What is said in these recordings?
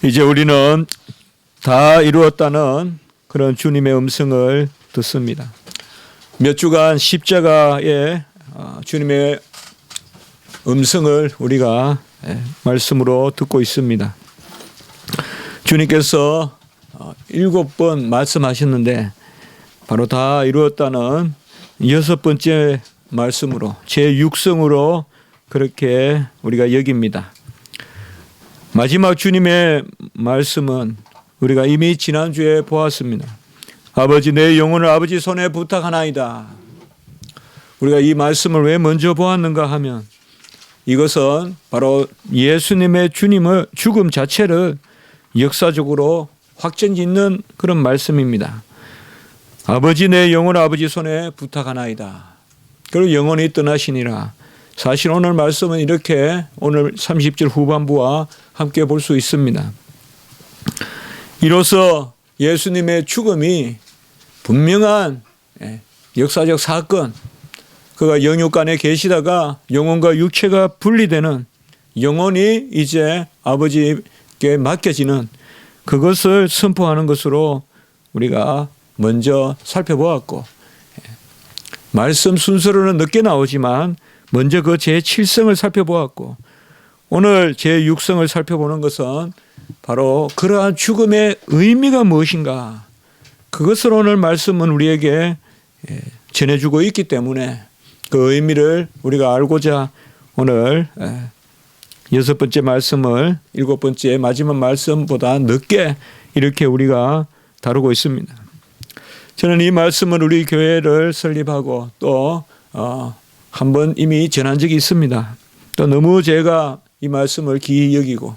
이제 우리는 다 이루었다는 그런 주님의 음성을 듣습니다. 몇 주간 십자가의 주님의 음성을 우리가 말씀으로 듣고 있습니다. 주님께서 7번 말씀하셨는데 바로 다 이루었다는 6번째 말씀으로 제6성으로 그렇게 우리가 여깁니다. 마지막 주님의 말씀은 우리가 이미 지난주에 보았습니다. 아버지 내 영혼을 아버지 손에 부탁하나이다. 우리가 이 말씀을 왜 먼저 보았는가 하면 이것은 바로 예수님의 주님의 죽음 자체를 역사적으로 확정짓는 그런 말씀입니다. 아버지 내 영혼을 아버지 손에 부탁하나이다. 그리고 영원히 떠나시니라. 사실 오늘 말씀은 이렇게 오늘 30절 후반부와 함께 볼 수 있습니다. 이로써 예수님의 죽음이 분명한 역사적 사건, 그가 영육간에 계시다가 영혼과 육체가 분리되는, 영혼이 이제 아버지께 맡겨지는 그것을 선포하는 것으로 우리가 먼저 살펴보았고, 말씀 순서로는 늦게 나오지만 먼저 그 제7성을 살펴보았고, 오늘 제6성을 살펴보는 것은 바로 그러한 죽음의 의미가 무엇인가, 그것을 오늘 말씀은 우리에게 전해주고 있기 때문에 그 의미를 우리가 알고자 오늘 6번째 말씀을 7번째 마지막 말씀보다 늦게 이렇게 우리가 다루고 있습니다. 저는 이 말씀을 우리 교회를 설립하고 또 한 번 이미 전한 적이 있습니다. 또 너무 제가 이 말씀을 귀히 여기고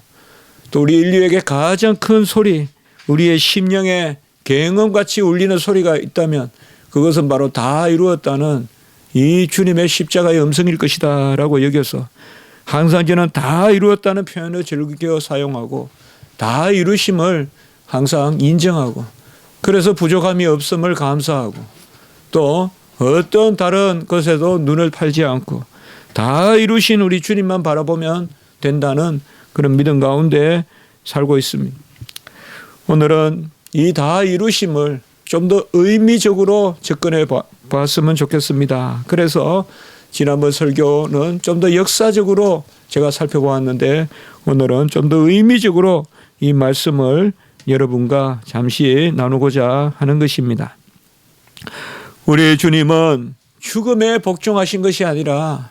또 우리 인류에게 가장 큰 소리, 우리의 심령에 갱음같이 울리는 소리가 있다면 그것은 바로 다 이루었다는 이 주님의 십자가의 음성일 것이다 라고 여겨서 항상 저는 다 이루었다는 표현을 즐겨 사용하고 다 이루심을 항상 인정하고, 그래서 부족함이 없음을 감사하고 또 어떤 다른 것에도 눈을 팔지 않고 다 이루신 우리 주님만 바라보면 된다는 그런 믿음 가운데 살고 있습니다. 오늘은 이 다 이루심을 좀 더 의미적으로 접근해 봤으면 좋겠습니다. 그래서 지난번 설교는 좀 더 역사적으로 제가 살펴보았는데 오늘은 좀 더 의미적으로 이 말씀을 여러분과 잠시 나누고자 하는 것입니다. 우리 주님은 죽음에 복종하신 것이 아니라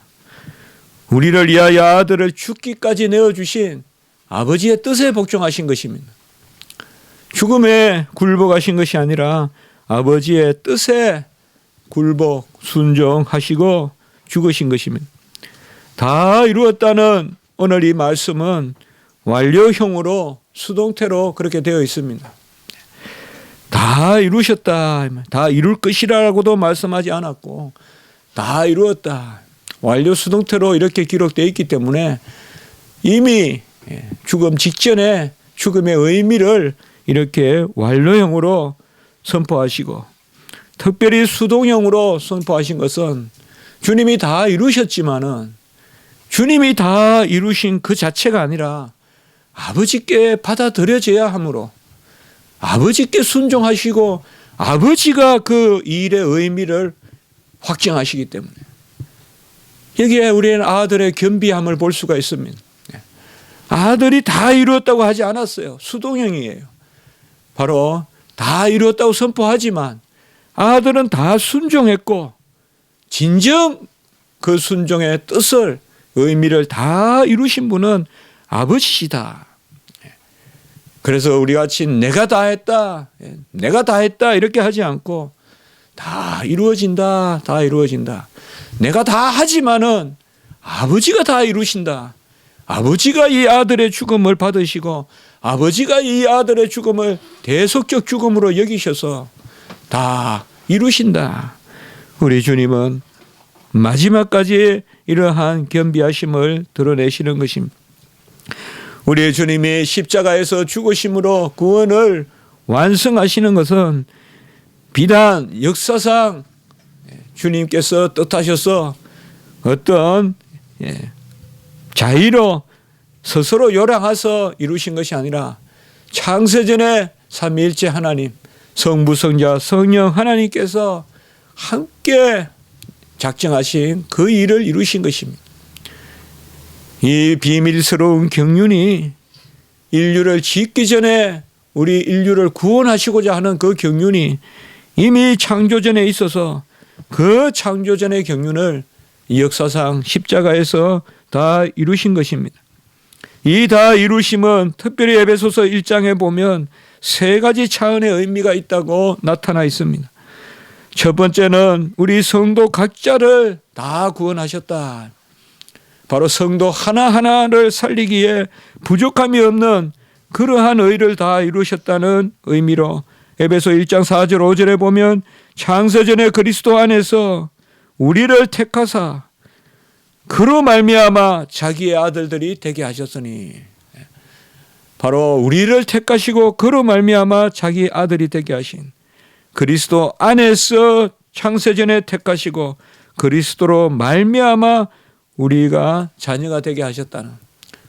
우리를 위하여 아들을 죽기까지 내어주신 아버지의 뜻에 복종하신 것입니다. 죽음에 굴복하신 것이 아니라 아버지의 뜻에 굴복, 순종하시고 죽으신 것입니다. 다 이루었다는 오늘 이 말씀은 완료형으로 수동태로 그렇게 되어 있습니다. 다 이루셨다, 다 이룰 것이라고도 말씀하지 않았고 다 이루었다, 완료 수동태로 이렇게 기록되어 있기 때문에 이미 죽음 직전에 죽음의 의미를 이렇게 완료형으로 선포하시고, 특별히 수동형으로 선포하신 것은 주님이 다 이루셨지만은 주님이 다 이루신 그 자체가 아니라 아버지께 받아들여져야 하므로 아버지께 순종하시고 아버지가 그 일의 의미를 확정하시기 때문에 여기에 우리는 아들의 겸비함을 볼 수가 있습니다. 아들이 다 이루었다고 하지 않았어요. 수동형이에요. 바로 다 이루었다고 선포하지만 아들은 다 순종했고 진정 그 순종의 뜻을, 의미를 다 이루신 분은 아버지시다. 그래서 우리 같이 내가 다 했다, 내가 다 했다 이렇게 하지 않고 다 이루어진다, 다 이루어진다. 내가 다 하지만은 아버지가 다 이루신다. 아버지가 이 아들의 죽음을 받으시고 아버지가 이 아들의 죽음을 대속적 죽음으로 여기셔서 다 이루신다. 우리 주님은 마지막까지 이러한 겸비하심을 드러내시는 것입니다. 우리 주님이 십자가에서 죽으심으로 구원을 완성하시는 것은 비단 역사상 주님께서 뜻하셔서 어떤 자의로 스스로 요량해서 이루신 것이 아니라 창세전에 삼위일체 하나님, 성부, 성자, 성령 하나님께서 함께 작정하신 그 일을 이루신 것입니다. 이 비밀스러운 경륜이 인류를 짓기 전에 우리 인류를 구원하시고자 하는 그 경륜이 이미 창조전에 있어서 그 창조전의 경륜을 역사상 십자가에서 다 이루신 것입니다. 이 다 이루심은 특별히 에베소서 1장에 보면 세 가지 차원의 의미가 있다고 나타나 있습니다. 첫 번째는 우리 성도 각자를 다 구원하셨다. 바로 성도 하나하나를 살리기에 부족함이 없는 그러한 의를 다 이루셨다는 의미로 에베소 1장 4절 5절에 보면 창세전에 그리스도 안에서 우리를 택하사 그로 말미암아 자기의 아들들이 되게 하셨으니, 바로 우리를 택하시고 그로 말미암아 자기 아들이 되게 하신 그리스도 안에서 창세전에 택하시고 그리스도로 말미암아 우리가 자녀가 되게 하셨다는,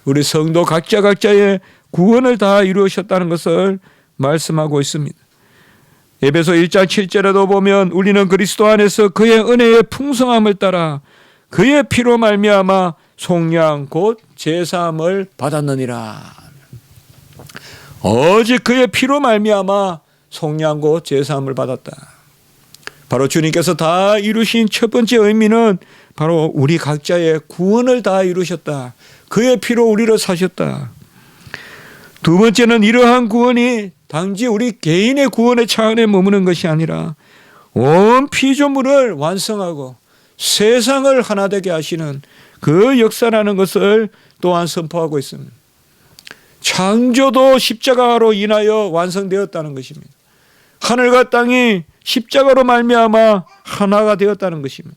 우리 성도 각자의 구원을 다 이루셨다는 것을 말씀하고 있습니다. 에베소 1장 7절에도 보면 우리는 그리스도 안에서 그의 은혜의 풍성함을 따라 그의 피로 말미암아 속량 곧 제사함을 받았느니라. 오직 그의 피로 말미암아 속량 곧 제사함을 받았다. 바로 주님께서 다 이루신 첫 번째 의미는 바로 우리 각자의 구원을 다 이루셨다. 그의 피로 우리를 사셨다. 두 번째는 이러한 구원이 단지 우리 개인의 구원의 차원에 머무는 것이 아니라 온 피조물을 완성하고 세상을 하나 되게 하시는 그 역사라는 것을 또한 선포하고 있습니다. 창조도 십자가로 인하여 완성되었다는 것입니다. 하늘과 땅이 십자가로 말미암아 하나가 되었다는 것입니다.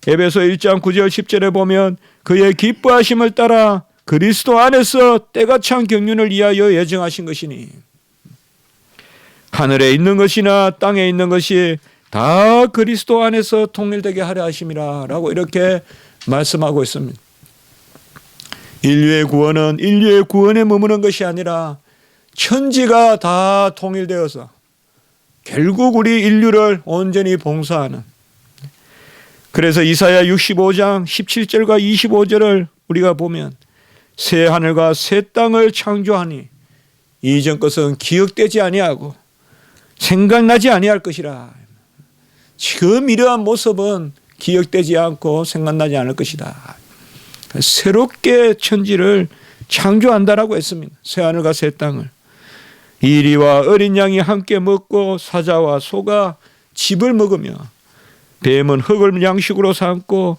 에베소 1장 9절 10절에 보면 그의 기뻐하심을 따라 그리스도 안에서 때가 찬 경륜을 위하여 예정하신 것이니 하늘에 있는 것이나 땅에 있는 것이 다 그리스도 안에서 통일되게 하려 하심이라 라고 이렇게 말씀하고 있습니다. 인류의 구원은 인류의 구원에 머무는 것이 아니라 천지가 다 통일되어서 결국 우리 인류를 온전히 봉사하는, 그래서 이사야 65장 17절과 25절을 우리가 보면 새 하늘과 새 땅을 창조하니 이전 것은 기억되지 아니하고 생각나지 아니할 것이라. 지금 이러한 모습은 기억되지 않고 생각나지 않을 것이다. 새롭게 천지를 창조한다라고 했습니다. 새 하늘과 새 땅을. 이리와 어린 양이 함께 먹고 사자와 소가 짚을 먹으며 뱀은 흙을 양식으로 삼고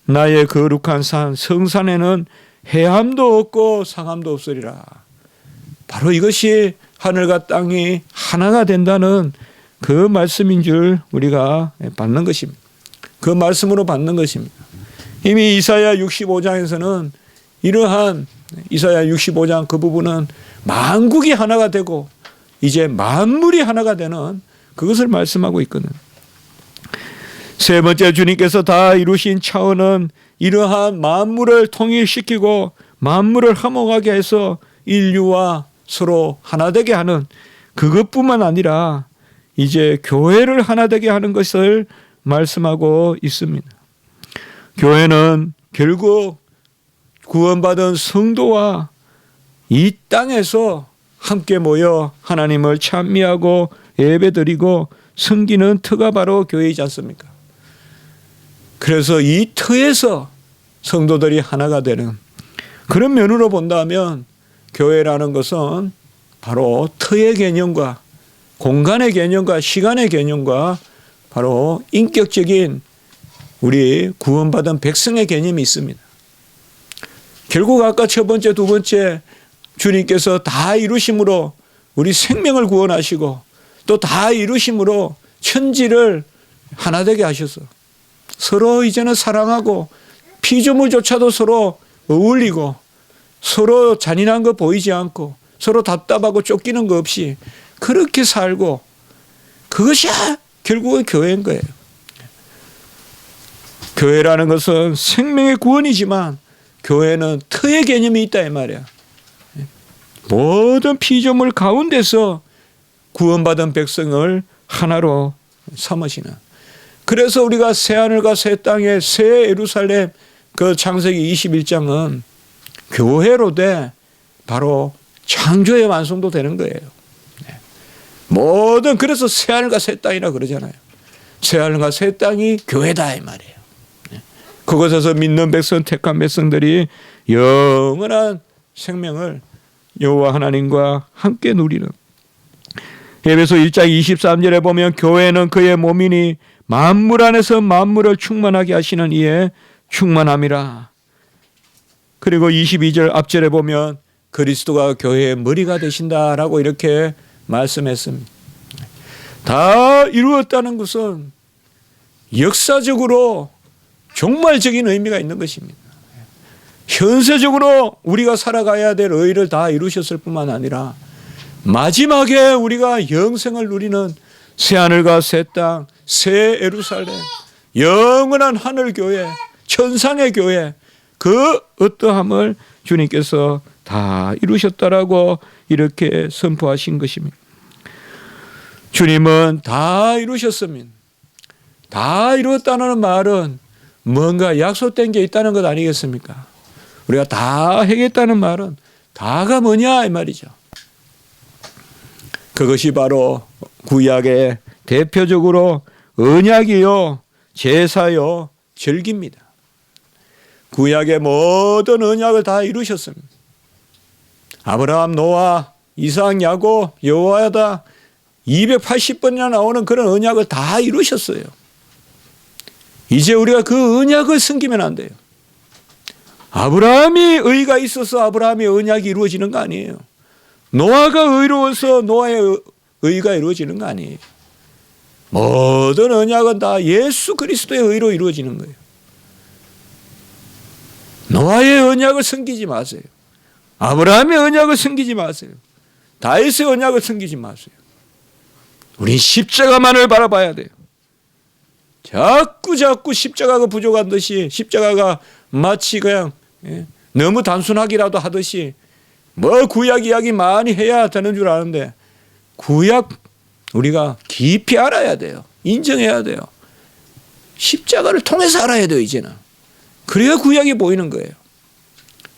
나의 거룩한 산 성산에는 해함도 없고 상함도 없으리라. 바로 이것이 하늘과 땅이 하나가 된다는 그 말씀인 줄 우리가 받는 것입니다. 그 말씀으로 받는 것입니다. 이미 이사야 65장에서는 이러한 이사야 65장 그 부분은 만국이 하나가 되고 이제 만물이 하나가 되는 그것을 말씀하고 있거든. 세 번째, 주님께서 다 이루신 차원은 이러한 만물을 통일시키고 만물을 화목하게 해서 인류와 서로 하나 되게 하는 그것뿐만 아니라 이제 교회를 하나 되게 하는 것을 말씀하고 있습니다. 교회는 결국 구원받은 성도와 이 땅에서 함께 모여 하나님을 찬미하고 예배드리고 섬기는 터가 바로 교회이지 않습니까? 그래서 이 터에서 성도들이 하나가 되는 그런 면으로 본다면 교회라는 것은 바로 터의 개념과 공간의 개념과 시간의 개념과 바로 인격적인 우리 구원받은 백성의 개념이 있습니다. 결국 아까 첫 번째, 두 번째 주님께서 다 이루심으로 우리 생명을 구원하시고 또 다 이루심으로 천지를 하나 되게 하셔서 서로 이제는 사랑하고 피조물조차도 서로 어울리고 서로 잔인한 거 보이지 않고 서로 답답하고 쫓기는 거 없이 그렇게 살고 그것이 결국은 교회인 거예요. 교회라는 것은 생명의 구원이지만 교회는 터의 개념이 있다 이 말이야. 모든 피조물 가운데서 구원받은 백성을 하나로 삼으시는. 그래서 우리가 새하늘과 새 땅의 새 예루살렘, 그 창세기 21장은 교회로 돼 바로 창조의 완성도 되는 거예요. 모든, 그래서 새하늘과 새 땅이라 그러잖아요. 새하늘과 새 땅이 교회다 이 말이에요. 그곳에서 믿는 백성, 택한 백성들이 영원한 생명을 여호와 하나님과 함께 누리는. 에베소 1장 23절에 보면 교회는 그의 몸이니 만물 안에서 만물을 충만하게 하시는 이의 충만함이라. 그리고 22절 앞절에 보면 그리스도가 교회의 머리가 되신다라고 이렇게 말씀했습니다. 다 이루었다는 것은 역사적으로 종말적인 의미가 있는 것입니다. 현세적으로 우리가 살아가야 될 의의를 다 이루셨을 뿐만 아니라 마지막에 우리가 영생을 누리는 새하늘과 새 땅, 새 예루살렘, 영원한 하늘교회, 천상의 교회, 그 어떠함을 주님께서 다 이루셨다라고 이렇게 선포하신 것입니다. 주님은 다 이루셨습니다. 다 이루었다는 말은 뭔가 약속된 게 있다는 것 아니겠습니까? 우리가 다 하겠다는 말은 다가 뭐냐 이 말이죠. 그것이 바로 구약의 대표적으로 언약이요, 제사요, 절기입니다. 구약의 모든 언약을 다 이루셨습니다. 아브라함, 노아, 이삭, 야곱, 여호야다 280번이나 나오는 그런 언약을 다 이루셨어요. 이제 우리가 그 언약을 숨기면 안 돼요. 아브라함이 의가 있어서 아브라함의 언약이 이루어지는 거 아니에요. 노아가 의로워서 노아의 의가 이루어지는 거 아니에요. 모든 언약은 다 예수 그리스도의 의로 이루어지는 거예요. 노아의 언약을 숨기지 마세요. 아브라함의 언약을 숨기지 마세요. 다윗의 언약을 숨기지 마세요. 우린 십자가만을 바라봐야 돼요. 자꾸 십자가가 부족한 듯이, 십자가가 마치 그냥 너무 단순하기라도 하듯이 뭐 구약 이야기 많이 해야 되는 줄 아는데, 구약 우리가 깊이 알아야 돼요. 인정해야 돼요. 십자가를 통해서 알아야 돼요. 이제는. 그래야 구약이 보이는 거예요.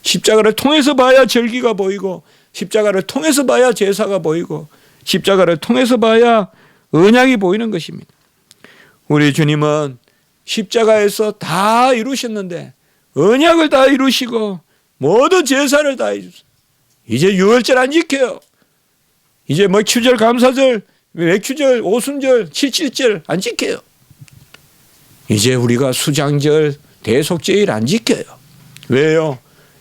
십자가를 통해서 봐야 절기가 보이고, 십자가를 통해서 봐야 제사가 보이고, 십자가를 통해서 봐야 언약이 보이는 것입니다. 우리 주님은 십자가에서 다 이루셨는데 언약을 다 이루시고 모든 제사를 다 이루셨어요. 이제 유월절 안 지켜요. 이제 뭐 추절, 감사절, 외추절, 오순절, 칠칠절 안 지켜요. 이제 우리가 수장절, 대속제일 안 지켜요. 왜요?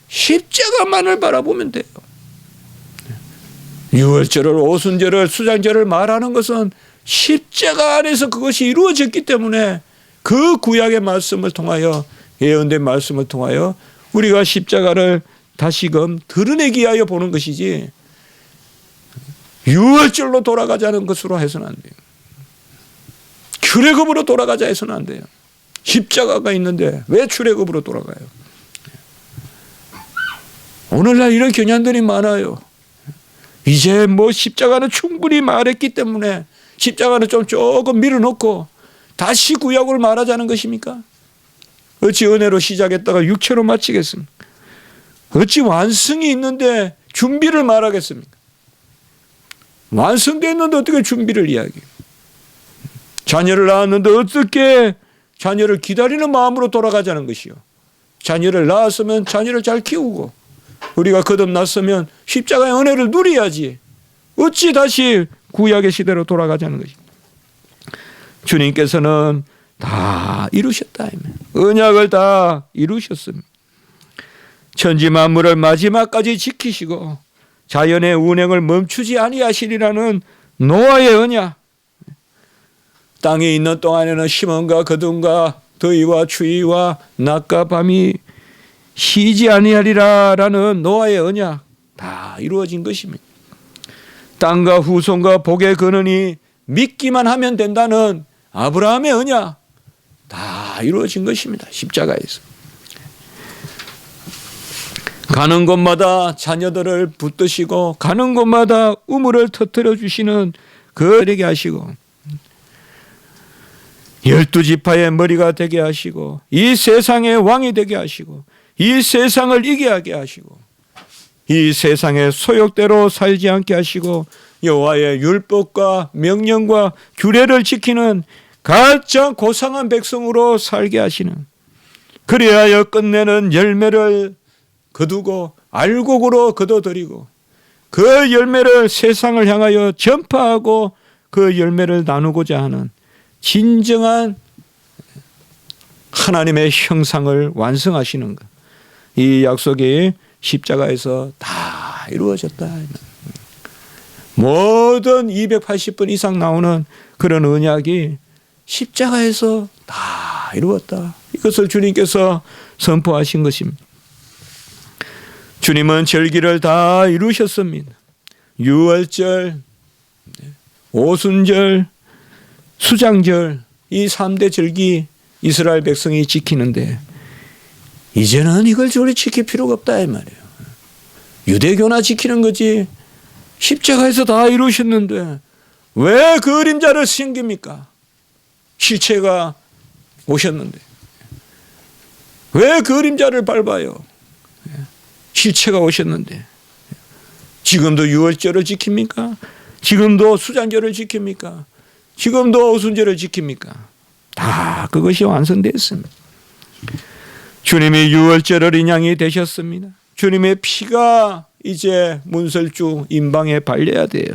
십자가만을 바라보면 돼요. 유월절을, 오순절을, 수장절을 말하는 것은 십자가 안에서 그것이 이루어졌기 때문에 그 구약의 말씀을 통하여, 예언된 말씀을 통하여 우리가 십자가를 다시금 드러내기 위하여 보는 것이지, 유월절로 돌아가자는 것으로 해서는 안 돼요. 출애굽으로 돌아가자 해서는 안 돼요. 십자가가 있는데 왜 출애굽으로 돌아가요? 오늘날 이런 경향들이 많아요. 이제 뭐 십자가는 충분히 말했기 때문에 십자가는 조금 밀어놓고 다시 구약을 말하자는 것입니까? 어찌 은혜로 시작했다가 육체로 마치겠습니까? 어찌 완성이 있는데 준비를 말하겠습니까? 완성됐는데 어떻게 준비를 이야기해요? 자녀를 낳았는데 어떻게 자녀를 기다리는 마음으로 돌아가자는 것이요. 자녀를 낳았으면 자녀를 잘 키우고, 우리가 거듭났으면 십자가의 은혜를 누려야지. 어찌 다시 구약의 시대로 돌아가자는 것입니다. 주님께서는 다 이루셨다. 언약을 다 이루셨습니다. 천지 만물을 마지막까지 지키시고 자연의 운행을 멈추지 아니하시리라는 노아의 언약. 땅에 있는 동안에는 심음과 거둠과 더위와 추위와 낮과 밤이 쉬지 아니하리라라는 노아의 언약 다 이루어진 것입니다. 땅과 후손과 복의 근원이 믿기만 하면 된다는 아브라함의 언약 다 이루어진 것입니다. 십자가에서. 가는 곳마다 자녀들을 붙드시고 가는 곳마다 우물을 터뜨려 주시는 그에게 하시고 12지파의 머리가 되게 하시고 이 세상의 왕이 되게 하시고 이 세상을 이기게 하시고 이 세상의 소욕대로 살지 않게 하시고 여호와의 율법과 명령과 규례를 지키는 가장 고상한 백성으로 살게 하시는, 그리하여 끝내는 열매를 거두고 알곡으로 거둬들이고 그 열매를 세상을 향하여 전파하고 그 열매를 나누고자 하는 진정한 하나님의 형상을 완성하시는 것, 이 약속이 십자가에서 다 이루어졌다. 모든 280번 이상 나오는 그런 언약이 십자가에서 다 이루었다. 이것을 주님께서 선포하신 것입니다. 주님은 절기를 다 이루셨습니다. 유월절, 오순절, 수장절, 이 3대 절기 이스라엘 백성이 지키는데 이제는 이걸 저리 지킬 필요가 없다 이 말이에요. 유대교나 지키는 거지 십자가에서 다 이루셨는데 왜 그림자를 섬깁니까? 실체가 오셨는데 왜 그림자를 밟아요? 실체가 오셨는데 지금도 유월절을 지킵니까? 지금도 수장절을 지킵니까? 지금도 오순절을 지킵니까? 다 그것이 완성됐습니다. 주님이 유월절 인양이 되셨습니다. 주님의 피가 이제 문설주 임방에 발려야 돼요.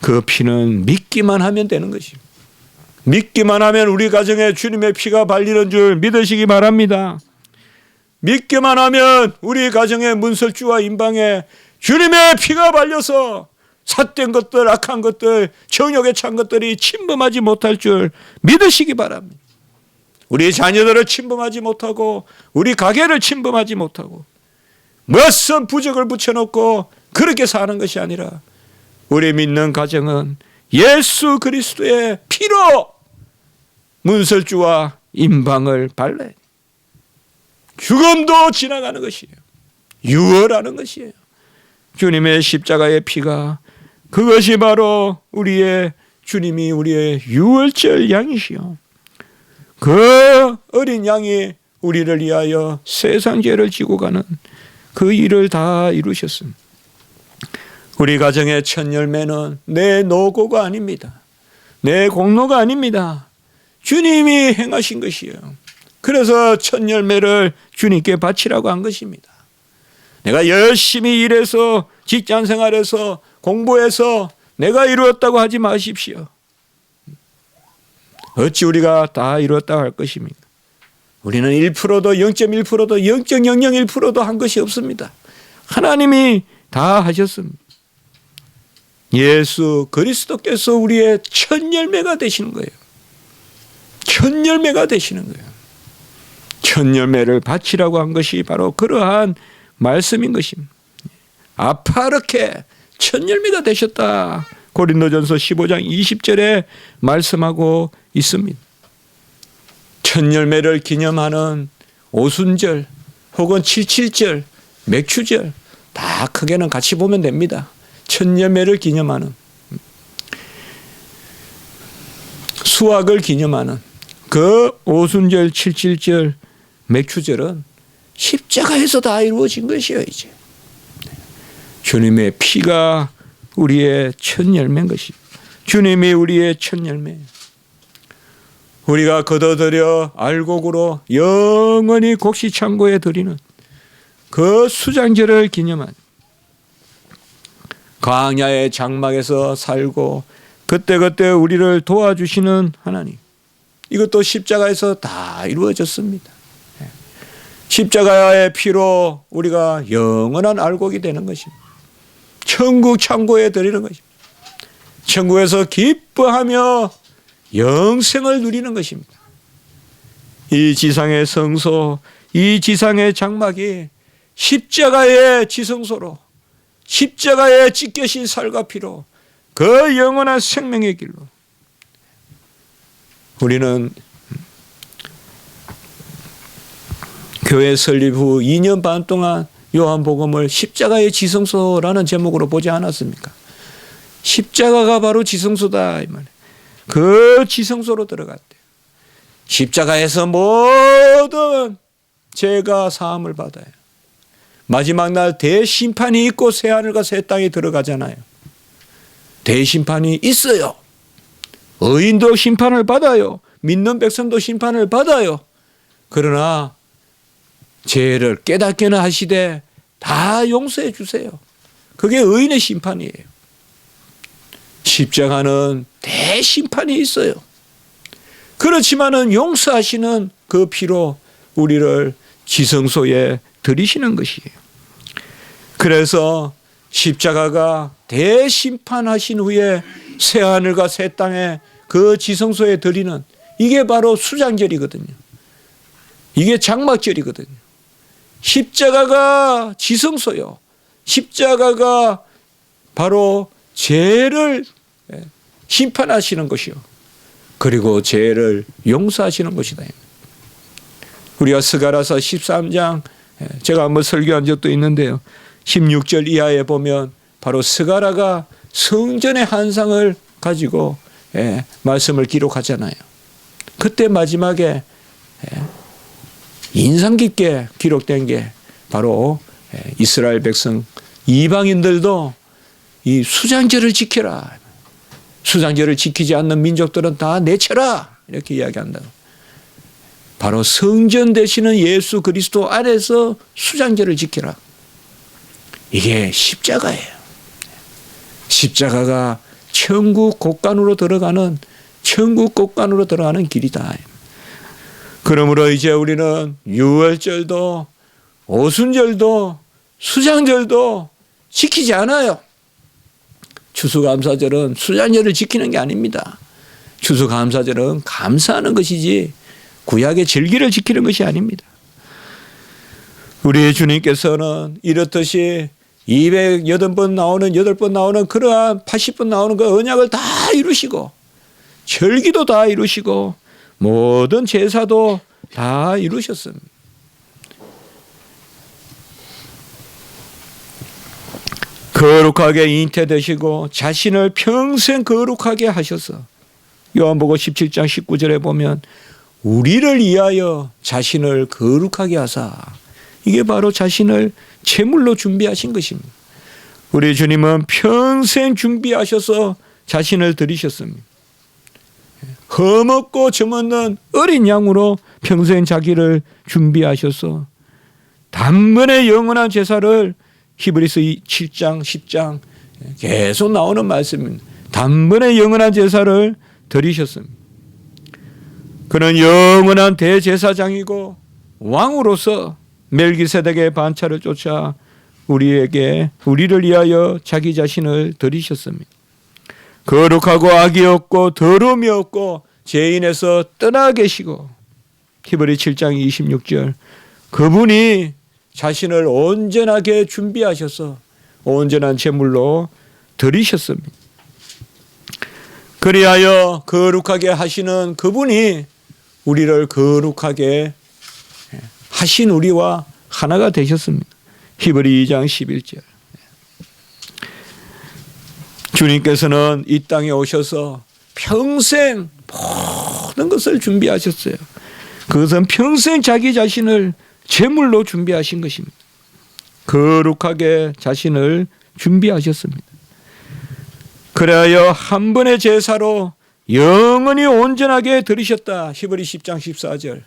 그 피는 믿기만 하면 되는 것입니다. 믿기만 하면 우리 가정에 주님의 피가 발리는 줄 믿으시기 바랍니다. 믿기만 하면 우리 가정의 문설주와 임방에 주님의 피가 발려서 삿된 것들, 악한 것들, 정욕에 찬 것들이 침범하지 못할 줄 믿으시기 바랍니다. 우리 자녀들을 침범하지 못하고 우리 가게를 침범하지 못하고 무슨 부적을 붙여놓고 그렇게 사는 것이 아니라 우리 믿는 가정은 예수 그리스도의 피로 문설주와 임방을 발라야 돼요. 죽음도 지나가는 것이에요. 유월하는 것이에요. 주님의 십자가의 피가 그것이 바로 주님이 우리의 유월절 양이시요. 그 어린 양이 우리를 위하여 세상 죄를 지고 가는 그 일을 다 이루셨습니다. 우리 가정의 첫 열매는 내 노고가 아닙니다. 내 공로가 아닙니다. 주님이 행하신 것이에요. 그래서 첫 열매를 주님께 바치라고 한 것입니다. 내가 열심히 일해서 직장 생활에서 공부해서 내가 이루었다고 하지 마십시오. 어찌 우리가 다 이루었다고 할 것입니까? 우리는 1%도 0.1%도 0.001%도 한 것이 없습니다. 하나님이 다 하셨습니다. 예수 그리스도께서 우리의 첫 열매가 되시는 거예요. 첫 열매가 되시는 거예요. 첫 열매를 바치라고 한 것이 바로 그러한 말씀인 것입니다. 아파르케 첫 열매가 되셨다. 고린도전서 15장 20절에 말씀하고 있습니다. 첫 열매를 기념하는 오순절 혹은 77절, 맥추절 다 크게는 같이 보면 됩니다. 첫 열매를 기념하는, 수확을 기념하는 그 오순절, 77절, 맥추절은 십자가에서 다 이루어진 것이에요. 이제 주님의 피가 우리의 첫 열매인 것입니다. 주님이 우리의 첫 열매. 우리가 거둬들여 알곡으로 영원히 곡식창고에 드리는 그 수장절을 기념한, 광야의 장막에서 살고 그때그때 우리를 도와주시는 하나님, 이것도 십자가에서 다 이루어졌습니다. 십자가의 피로 우리가 영원한 알곡이 되는 것입니다. 천국 창고에 드리는 것입니다. 천국에서 기뻐하며 영생을 누리는 것입니다. 이 지상의 성소, 이 지상의 장막이 십자가의 지성소로, 십자가의 찢겨진 살과 피로 그 영원한 생명의 길로 우리는 교회 설립 후 2년 반 동안 요한복음을 십자가의 지성소라는 제목으로 보지 않았습니까? 십자가가 바로 지성소다 이 말이에요. 그 지성소로 들어갔대요. 십자가에서 모든 죄가 사함을 받아요. 마지막 날 대심판이 있고 새하늘과 새 땅에 들어가잖아요. 대심판이 있어요. 의인도 심판을 받아요. 믿는 백성도 심판을 받아요. 그러나 죄를 깨닫게는 하시되 다 용서해 주세요. 그게 의인의 심판이에요. 십자가는 대심판이 있어요. 그렇지만은 용서하시는 그 피로 우리를 지성소에 들이시는 것이에요. 그래서 십자가가 대심판하신 후에 새하늘과 새 땅에 그 지성소에 들이는 이게 바로 수장절이거든요. 이게 장막절이거든요. 십자가가 지성소요. 십자가가 바로 죄를 심판하시는 것이요. 그리고 죄를 용서하시는 것이다. 우리가 스가랴서 13장 제가 한번 설교한 적도 있는데요. 16절 이하에 보면 바로 스가랴가 성전의 환상을 가지고 말씀을 기록하잖아요. 그때 마지막에 인상 깊게 기록된 게 바로 이스라엘 백성 이방인들도 이 수장절을 지켜라. 수장절을 지키지 않는 민족들은 다 내쳐라. 이렇게 이야기한다고. 바로 성전 되시는 예수 그리스도 안에서 수장절을 지켜라. 이게 십자가예요. 십자가가 천국 곳간으로 들어가는 길이다. 그러므로 이제 우리는 유월절도 오순절도 수장절도 지키지 않아요. 추수감사절은 수장절을 지키는 게 아닙니다. 추수감사절은 감사하는 것이지 구약의 절기를 지키는 것이 아닙니다. 우리 주님께서는 이렇듯이 208번 나오는 8번 나오는 그러한 80번 나오는 그 언약을 다 이루시고 절기도 다 이루시고 모든 제사도 다 이루셨습니다. 거룩하게 잉태되시고 자신을 평생 거룩하게 하셔서 요한복음 17장 19절에 보면 우리를 위하여 자신을 거룩하게 하사 이게 바로 자신을 제물로 준비하신 것입니다. 우리 주님은 평생 준비하셔서 자신을 드리셨습니다. 흠없고 점없는 어린 양으로 평생 자기를 준비하셔서 단번에 영원한 제사를 히브리서 7장 10장 계속 나오는 말씀입니다. 단번에 영원한 제사를 드리셨습니다. 그는 영원한 대제사장이고 왕으로서 멜기세덱의 반차를 쫓아 우리를 위하여 자기 자신을 드리셨습니다. 거룩하고 악이 없고 더러움이 없고 죄인에서 떠나 계시고 히브리 7장 26절 그분이 자신을 온전하게 준비하셔서 온전한 제물로 드리셨습니다. 그리하여 거룩하게 하시는 그분이 우리를 거룩하게 하신 우리와 하나가 되셨습니다. 히브리 2장 11절 주님께서는 이 땅에 오셔서 평생 모든 것을 준비하셨어요. 그것은 평생 자기 자신을 제물로 준비하신 것입니다. 거룩하게 자신을 준비하셨습니다. 그래야 한 번의 제사로 영원히 온전하게 드리셨다. 히브리 10장 14절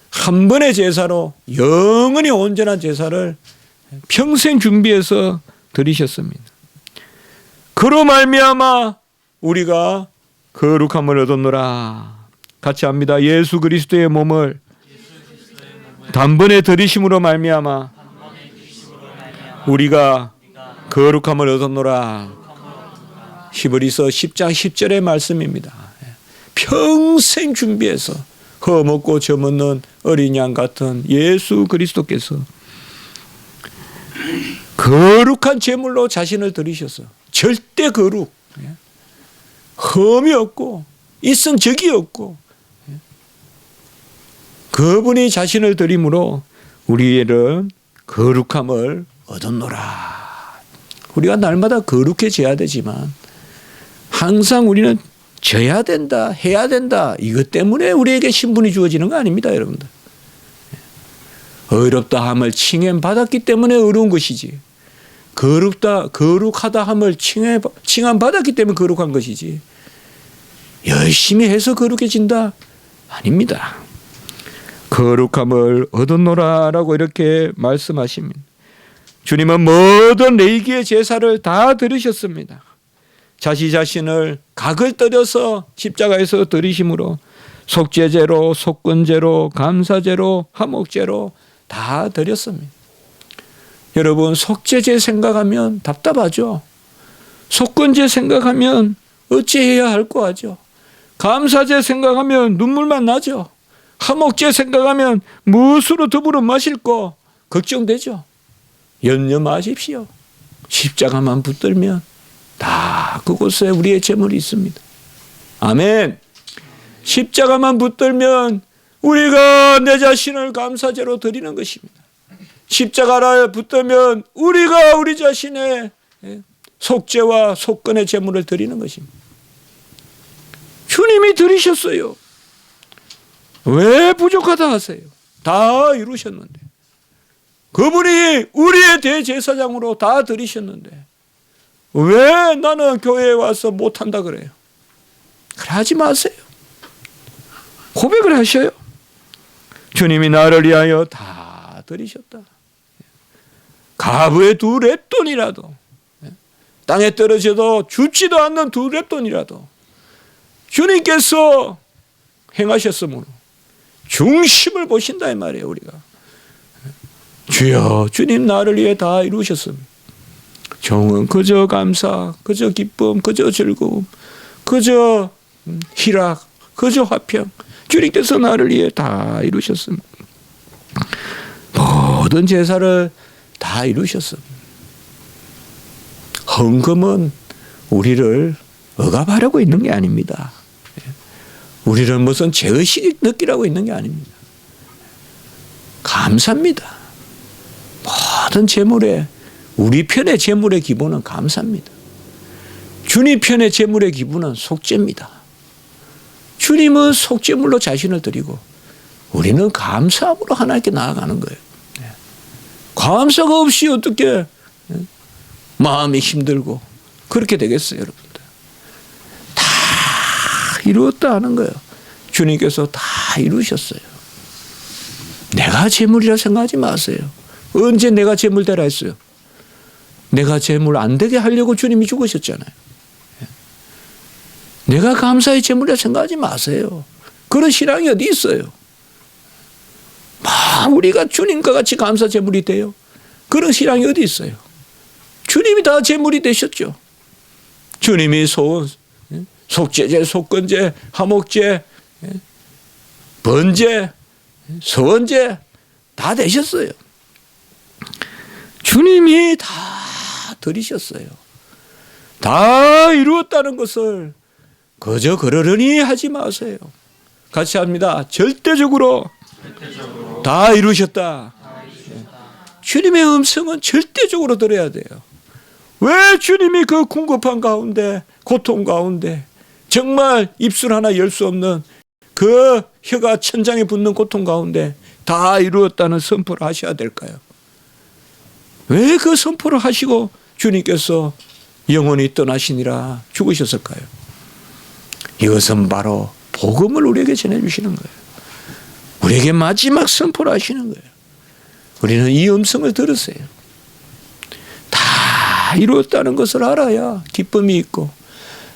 한 번의 제사로 영원히 온전한 제사를 평생 준비해서 드리셨습니다. 그로 말미암아 우리가 거룩함을 얻었노라. 같이 합니다. 예수 그리스도의 몸을 단번에 들이심으로 말미암아 우리가 거룩함을 얻었노라. 히브리서 10장 10절의 말씀입니다. 평생 준비해서 흠없고 점없는 어린 양 같은 예수 그리스도께서 거룩한 제물로 자신을 드리셔서 절대 거룩, 흠이 없고 있은 적이 없고 그분이 자신을 드림으로 우리를 거룩함을 얻었노라. 우리가 날마다 거룩해져야 되지만 항상 우리는 져야 된다, 해야 된다. 이것 때문에 우리에게 신분이 주어지는 거 아닙니다, 여러분들. 어렵다 함을 칭해 받았기 때문에 어려운 것이지. 거룩하다 함을 칭함 받았기 때문에 거룩한 것이지. 열심히 해서 거룩해진다? 아닙니다. 거룩함을 얻었노라라고 이렇게 말씀하십니다. 주님은 모든 레위기의 제사를 다 드리셨습니다. 자신을 각을 떨여서 십자가에서 드리심으로 속죄제로, 속건제로, 감사제로, 화목제로 다 드렸습니다. 여러분, 속죄제 생각하면 답답하죠. 속건제 생각하면 어찌해야 할 거 하죠. 감사제 생각하면 눈물만 나죠. 화목제 생각하면 무엇으로 더불어 마실 거 걱정되죠. 염려 마십시오. 십자가만 붙들면 다 그곳에 우리의 제물이 있습니다. 아멘. 십자가만 붙들면 우리가 내 자신을 감사제로 드리는 것입니다. 십자가를 붙들면 우리가 우리 자신의 속죄와 속건의 제물을 드리는 것입니다. 주님이 드리셨어요. 왜 부족하다 하세요? 다 이루셨는데. 그분이 우리의 대제사장으로 다 드리셨는데 왜 나는 교회에 와서 못한다 그래요? 그러지 마세요. 고백을 하셔요. 주님이 나를 위하여 다 드리셨다. 가부의 2렙돈이라도 땅에 떨어져도 죽지도 않는 2렙돈이라도 주님께서 행하셨으므로 중심을 보신다 이 말이에요. 우리가 주여 주님 나를 위해 다 이루셨습니다. 종은 그저 감사, 그저 기쁨, 그저 즐거움, 그저 희락, 그저 화평. 주님께서 나를 위해 다 이루셨습니다. 모든 제사를 다 이루셨습니다. 헌금은 우리를 억압하려고 있는 게 아닙니다. 우리를 무슨 죄의식 느끼라고 있는 게 아닙니다. 감사합니다. 모든 제물에 우리 편의 제물의 기본은 감사입니다. 주님 편의 제물의 기본은 속죄입니다. 주님은 속죄물로 자신을 드리고 우리는 감사함으로 하나님께 나아가는 거예요. 감사가 없이 어떻게 마음이 힘들고 그렇게 되겠어요, 여러분들. 다 이루었다 하는 거예요. 주님께서 다 이루셨어요. 내가 제물이라 생각하지 마세요. 언제 내가 제물 되라 했어요? 내가 제물 안 되게 하려고 주님이 죽으셨잖아요. 내가 감사의 제물이라 생각하지 마세요. 그런 신앙이 어디 있어요? 우리가 주님과 같이 감사 제물이 돼요. 그런 신앙이 어디 있어요? 주님이 다 제물이 되셨죠. 주님이 속죄제, 속건제, 화목제, 번제, 서원제 다 되셨어요. 주님이 다 드리셨어요. 다 이루었다는 것을 그저 그러려니 하지 마세요. 같이 합니다. 절대적으로 다 이루셨다. 주님의 음성은 절대적으로 들어야 돼요. 왜 주님이 그 궁핍한 가운데, 고통 가운데, 정말 입술 하나 열 수 없는 그 혀가 천장에 붙는 고통 가운데 다 이루었다는 선포를 하셔야 될까요? 왜 그 선포를 하시고 주님께서 영원히 떠나시니라 죽으셨을까요? 이것은 바로 복음을 우리에게 전해주시는 거예요. 우리에게 마지막 선포를 하시는 거예요. 우리는 이 음성을 들으세요. 다 이루었다는 것을 알아야 기쁨이 있고,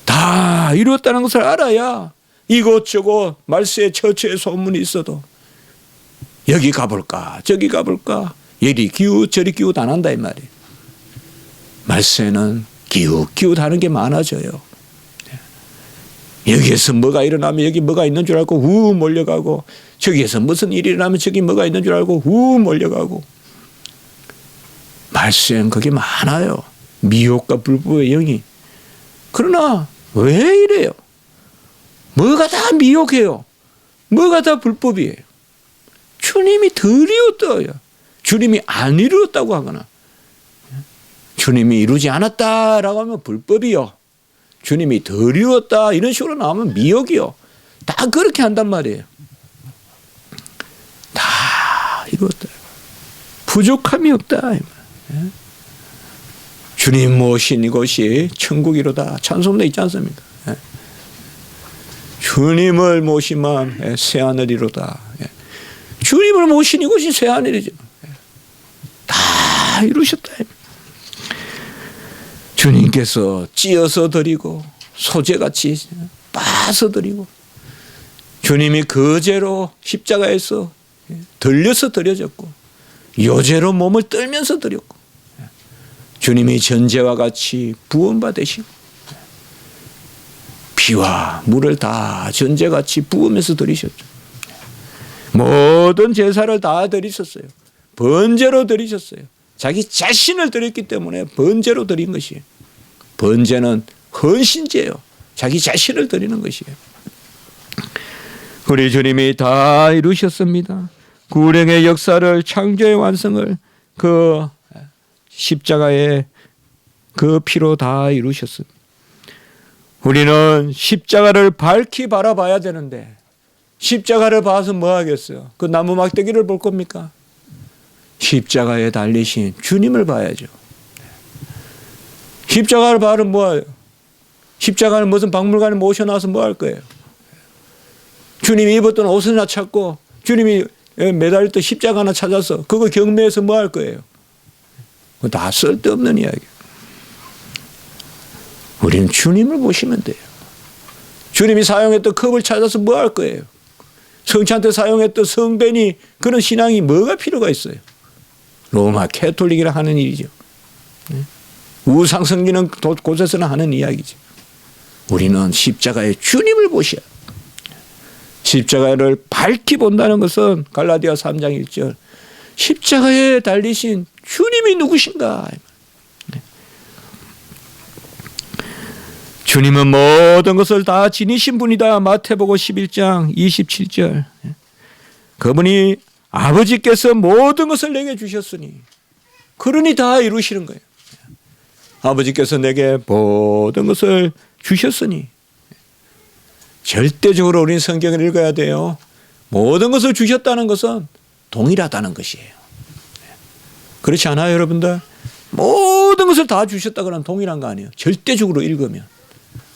다 이루었다는 것을 알아야 이곳저곳 말세에 처처에 소문이 있어도 여기 가볼까 저기 가볼까 이리 기웃 저리 기웃 안 한다 이 말이에요. 말세는 기웃기웃 하는 게 많아져요. 여기에서 뭐가 일어나면 여기 뭐가 있는 줄 알고 후 몰려가고, 저기에서 무슨 일이 일어나면 저기 뭐가 있는 줄 알고 후 몰려가고. 말세는 그게 많아요. 미혹과 불법의 영이. 그러나 왜 이래요? 뭐가 다 미혹해요? 뭐가 다 불법이에요? 주님이 드리었어요. 주님이 안 이루었다고 하거나 주님이 이루지 않았다라고 하면 불법이요. 주님이 덜 이루었다 이런 식으로 나오면 미혹이요. 다 그렇게 한단 말이에요. 다 이루었다. 부족함이 없다. 주님 모신 이곳이 천국이로다. 찬송도 있지 않습니까? 주님을 모시면 새하늘이로다. 주님을 모신 이곳이 새하늘이죠. 다 이루셨다. 주님께서 찧어서 드리고 소재같이 빠서 드리고 주님이 거제로 십자가에서 들려서 드려졌고 요제로 몸을 떨면서 드렸고 주님이 전제와 같이 부음받으시고 피와 물을 다 전제같이 부으면서 드리셨죠. 모든 제사를 다 드리셨어요. 번제로 드리셨어요. 자기 자신을 드렸기 때문에 번제로 드린 것이에요. 번제는 헌신제예요. 자기 자신을 드리는 것이에요. 우리 주님이 다 이루셨습니다. 구원의 역사를, 창조의 완성을 그 십자가의 그 피로 다 이루셨습니다. 우리는 십자가를 밝히 바라봐야 되는데 십자가를 봐서 뭐 하겠어요? 그 나무 막대기를 볼 겁니까? 십자가에 달리신 주님을 봐야죠. 십자가를 봐는 뭐예요? 십자가를 무슨 박물관에 모셔놔서 뭐 할 거예요? 주님이 입었던 옷이나 찾고 주님이 매달렸던 십자가 하나 찾아서 그거 경매해서 뭐 할 거예요? 그거 다 쓸데없는 이야기예요. 우리는 주님을 보시면 돼요. 주님이 사용했던 컵을 찾아서 뭐 할 거예요? 성찬 때 사용했던 성벤이 그런 신앙이 뭐가 필요가 있어요? 로마 캐톨릭이라 하는 일이죠. 우상 섬기는 곳에서는 하는 이야기죠. 우리는 십자가의 주님을 보셔야 돼요. 십자가를 밝히 본다는 것은 갈라디아 3장 1절 십자가에 달리신 주님이 누구신가? 주님은 모든 것을 다 지니신 분이다. 마태복음 11장 27절. 그분이 아버지께서 모든 것을 내게 주셨으니 그러니 다 이루시는 거예요. 아버지께서 내게 모든 것을 주셨으니 절대적으로 우리는 성경을 읽어야 돼요. 모든 것을 주셨다는 것은 동일하다는 것이에요. 그렇지 않아요, 여러분들? 모든 것을 다 주셨다 그러면 동일한 거 아니에요. 절대적으로 읽으면.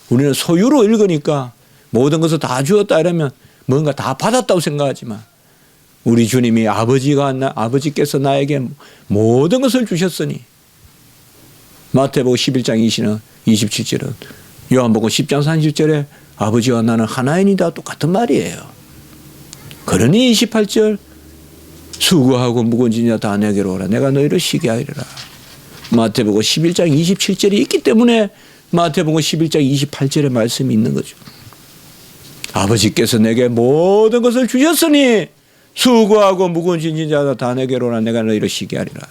우리는 소유로 읽으니까 모든 것을 다 주었다 이러면 뭔가 다 받았다고 생각하지만 우리 주님이 아버지께서 나에게 모든 것을 주셨으니 마태복음 11장 27절은 요한복음 10장 30절에 아버지와 나는 하나인이다 똑같은 말이에요. 그러니 28절 수고하고 무거운 짐 다 내게로 오라 내가 너희를 쉬게 하리라. 마태복음 11장 27절이 있기 때문에 마태복음 11장 28절의 말씀이 있는 거죠. 아버지께서 내게 모든 것을 주셨으니 수고하고 무거운 짐진 자다 다 내게로 오라 내가 너희를 쉬게 하리라.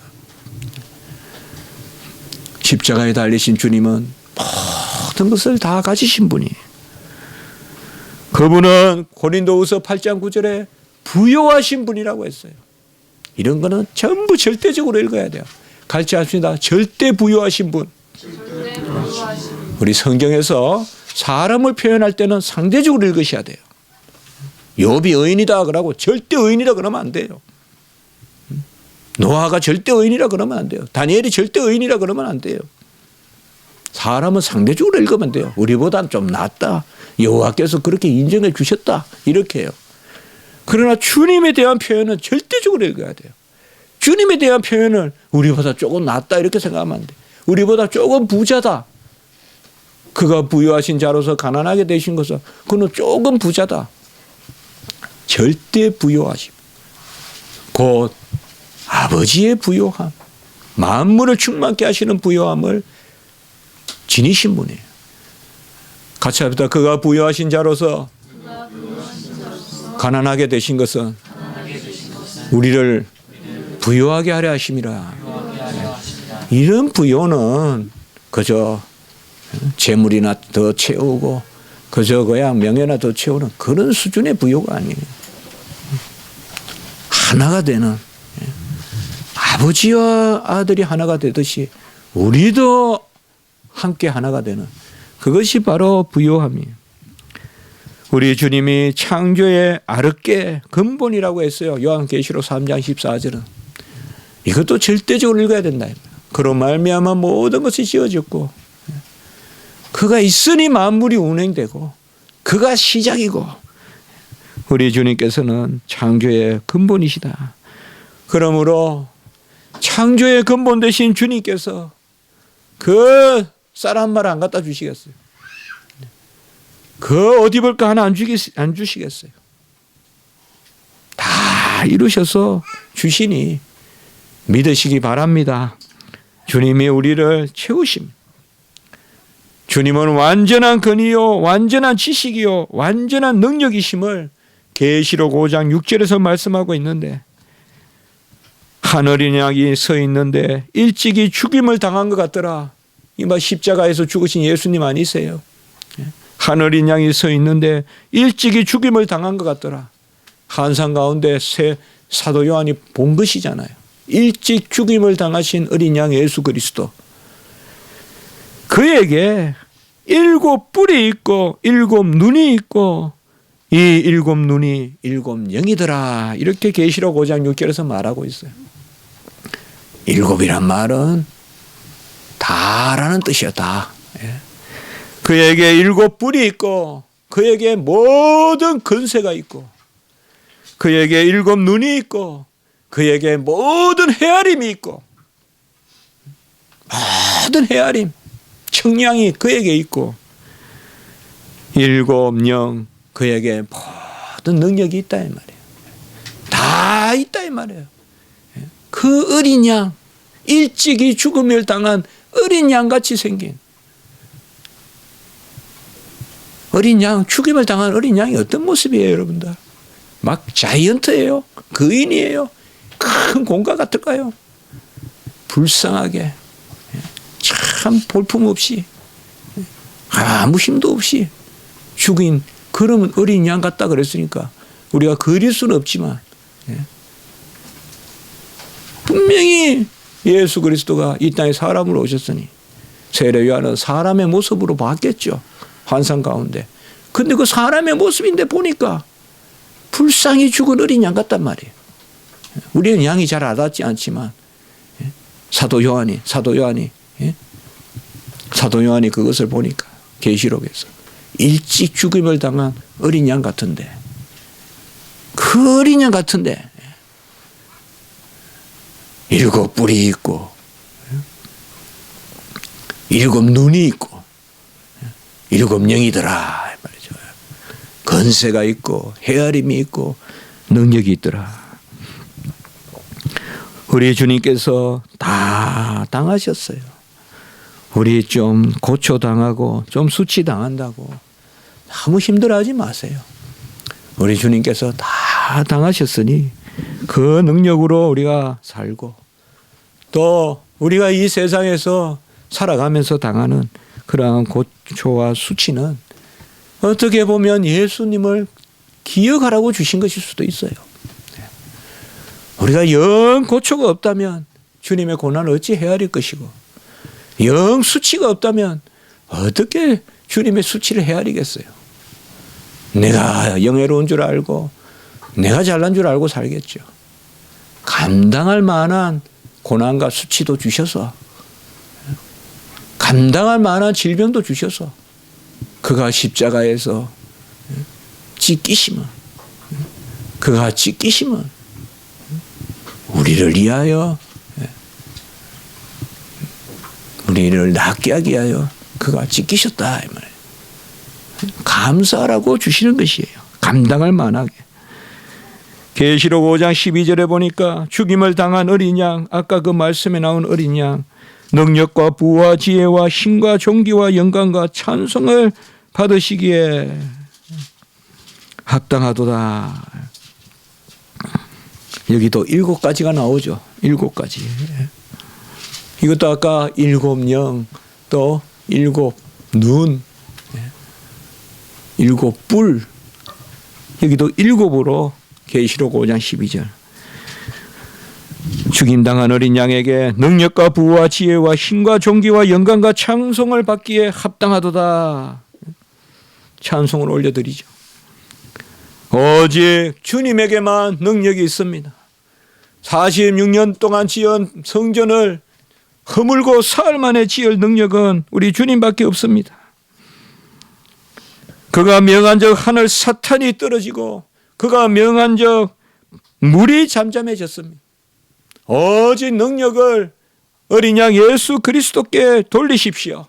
십자가에 달리신 주님은 모든 것을 다 가지신 분이에요. 그분은 고린도후서 8장 9절에 부요하신 분이라고 했어요. 이런 거는 전부 절대적으로 읽어야 돼요. 같이 합시다. 절대 부요하신 분. 우리 성경에서 사람을 표현할 때는 상대적으로 읽으셔야 돼요. 욥이 의인이다 그러고 절대 의인이라 그러면 안 돼요. 노아가 절대 의인이라 그러면 안 돼요. 다니엘이 절대 의인이라 그러면 안 돼요. 사람은 상대적으로 읽으면 돼요. 우리보다는 좀 낫다. 여호와께서 그렇게 인정해 주셨다. 이렇게 해요. 그러나 주님에 대한 표현은 절대적으로 읽어야 돼요. 주님에 대한 표현을 우리보다 조금 낫다 이렇게 생각하면 안 돼요. 우리보다 조금 부자다. 그가 부유하신 자로서 가난하게 되신 것은 그는 조금 부자다. 절대 부유하심. 곧 아버지의 부유함. 만물을 충만케 하시는 부유함을 지니신 분이에요. 같이 합시다. 그가 부유하신 자로서 가난하게 되신 것은 우리를 부유하게 하려 하심이라. 이런 부유는 그저 재물이나 더 채우고 그저 그냥 명예나 더 채우는 그런 수준의 부유가 아니에요. 하나가 되는 아버지와 아들이 하나가 되듯이 우리도 함께 하나가 되는 그것이 바로 부요함이에요. 우리 주님이 창조의 아르케 근본이라고 했어요. 요한계시록 3장 14절은. 이것도 절대적으로 읽어야 된다. 그로 말미암아 모든 것이 지어졌고 그가 있으니 만물이 운행되고 그가 시작이고 우리 주님께서는 창조의 근본이시다. 그러므로 창조의 근본 되신 주님께서 그 쌀 한 말 안 갖다 주시겠어요? 그 어디 볼까 하나 안 주시겠어요? 다 이루셔서 주시니 믿으시기 바랍니다. 주님이 우리를 채우십니다. 주님은 완전한 근이요 완전한 지식이요 완전한 능력이심을 계시록 5장 6절에서 말씀하고 있는데 한 어린 양이 서 있는데 일찍이 죽임을 당한 것 같더라. 이마 십자가에서 죽으신 예수님 아니세요? 한 어린 양이 서 있는데 일찍이 죽임을 당한 것 같더라. 한상 가운데 사도 요한이 본 것이잖아요. 일찍 죽임을 당하신 어린 양 예수 그리스도. 그에게 7 뿔이 있고 7 눈이 있고 이 7 눈이 7 영이더라. 이렇게 계시록 5장 6절에서 말하고 있어요. 7이란 말은 다라는 뜻이었다. 그에게 7 뿔이 있고 그에게 모든 근세가 있고 그에게 7 눈이 있고 그에게 모든 헤아림이 있고 모든 헤아림 청량이 그에게 있고 7 영 그에게 모든 능력이 있다 이 말이에요. 다 있다 이 말이에요. 그 어린 양 일찍이 죽음을 당한 어린 양같이 생긴 어린 양, 죽임을 당한 어린 양이 어떤 모습이에요, 여러분들? 막 자이언트예요? 거인이에요? 큰 공과 같을까요? 불쌍하게 참 볼품없이 아무 힘도 없이 죽인 그러면 어린 양 같다 그랬으니까 우리가 그릴 수는 없지만 분명히 예수 그리스도가 이 땅에 사람으로 오셨으니 세례 요한은 사람의 모습으로 봤겠죠. 환상 가운데. 근데 그 사람의 모습인데 보니까 불쌍히 죽은 어린 양 같단 말이에요. 우리는 양이 잘 알았지 않지만 사도 요한이 그것을 보니까 계시록에서 일찍 죽임을 당한 어린 양 같은데 그 어린 양 같은데 7 뿔이 있고 7 눈이 있고 7 영이더라 말이죠. 건세가 있고 헤아림이 있고 능력이 있더라. 우리 주님께서 다 당하셨어요. 우리 좀 고초당하고 좀 수치당한다고 너무 힘들어하지 마세요. 우리 주님께서 다 당하셨으니 그 능력으로 우리가 살고 또 우리가 이 세상에서 살아가면서 당하는 그러한 고초와 수치는 어떻게 보면 예수님을 기억하라고 주신 것일 수도 있어요. 우리가 영 고초가 없다면 주님의 고난을 어찌 헤아릴 것이고 영 수치가 없다면 어떻게 주님의 수치를 헤아리겠어요. 내가 영예로운 줄 알고 내가 잘난 줄 알고 살겠죠. 감당할 만한 고난과 수치도 주셔서 감당할 만한 질병도 주셔서 그가 십자가에서 찢기심은 우리를 위하여 우리를 낫게 하기 위하여 그가 찢기셨다 이 말이에요. 감사하라고 주시는 것이에요. 감당할 만하게. 계시록 5장 12절에 보니까 죽임을 당한 어린 양, 아까 그 말씀에 나온 어린 양, 능력과 부와 지혜와 힘과 존귀와 영광과 찬송을 받으시기에 합당하도다. 여기도 7가지가 나오죠. 7가지. 이것도 아까 7 영, 또 7 눈, 7 뿔. 여기도 7으로 계시록 5장 12절. 죽임당한 어린 양에게 능력과 부와 지혜와 힘과 존귀와 영광과 찬송을 받기에 합당하도다. 찬송을 올려드리죠. 오직 주님에게만 능력이 있습니다. 46년 동안 지은 성전을 허물고 사흘 만에 지을 능력은 우리 주님밖에 없습니다. 그가 명한 적 하늘 사탄이 떨어지고 그가 명한 적 물이 잠잠해졌습니다. 오직 능력을 어린 양 예수 그리스도께 돌리십시오.